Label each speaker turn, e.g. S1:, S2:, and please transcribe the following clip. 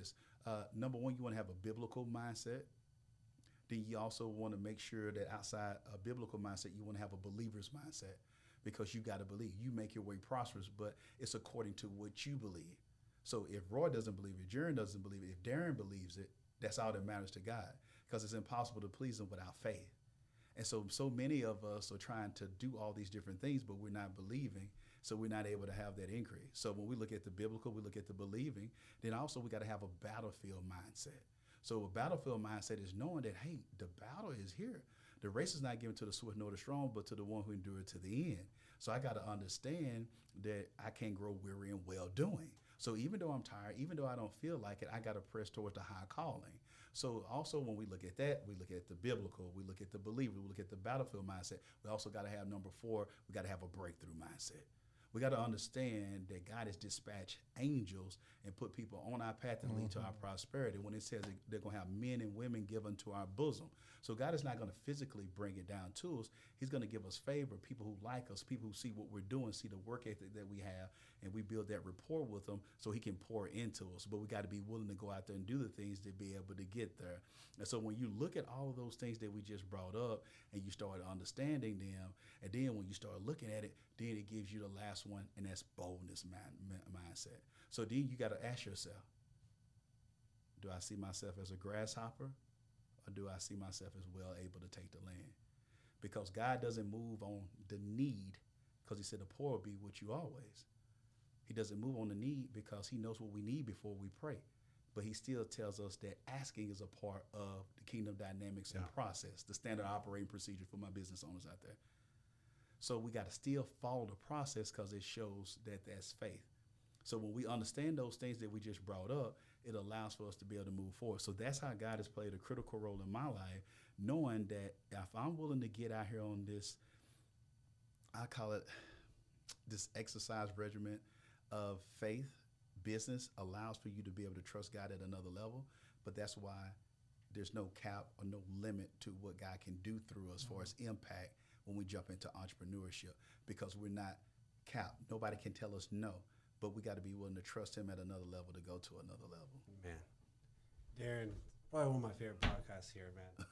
S1: this. Number one, you want to have a biblical mindset. Then you also want to make sure that outside a biblical mindset, you want to have a believer's mindset, because you got to believe. You make your way prosperous, but it's according to what you believe. So if Roy doesn't believe it, Jaron doesn't believe it, if Darren believes it, that's all that matters to God, because it's impossible to please him without faith. And so many of us are trying to do all these different things, but we're not believing, so we're not able to have that increase. So when we look at the biblical, we look at the believing, then also we got to have a battlefield mindset. So a battlefield mindset is knowing that, hey, the battle is here. The race is not given to the swift nor the strong, but to the one who endured to the end. So I got to understand that I can't grow weary in well doing. So even though I'm tired, even though I don't feel like it, I got to press towards the high calling. So also when we look at that, we look at the biblical, we look at the believer, we look at the battlefield mindset. We also got to have number 4, we got to have a breakthrough mindset. We got to understand that God has dispatched angels and put people on our path and lead to our prosperity. When it says that they're going to have men and women given to our bosom. So God is not going to physically bring it down to us. He's going to give us favor, people who like us, people who see what we're doing, see the work ethic that we have, and we build that rapport with them so he can pour into us. But we got to be willing to go out there and do the things to be able to get there. And so when you look at all of those things that we just brought up and you start understanding them, and then when you start looking at it, then it gives you the last one, and that's boldness mindset. So then you got to ask yourself, do I see myself as a grasshopper, or do I see myself as well able to take the land? Because God doesn't move on the need, because he said the poor will be with you always. He doesn't move on the need because he knows what we need before we pray. But he still tells us that asking is a part of the kingdom dynamics and process, the standard operating procedure for my business owners out there. So we got to still follow the process, because it shows that that's faith. So when we understand those things that we just brought up, it allows for us to be able to move forward. So that's how God has played a critical role in my life, knowing that if I'm willing to get out here on this, I call it this exercise regimen of faith, business allows for you to be able to trust God at another level. But that's why there's no cap or no limit to what God can do through us for his impact when we jump into entrepreneurship, because we're not capped. Nobody can tell us no, but we got to be willing to trust him at another level to go to another level.
S2: Man, Darren, probably one of my favorite podcasts here, man.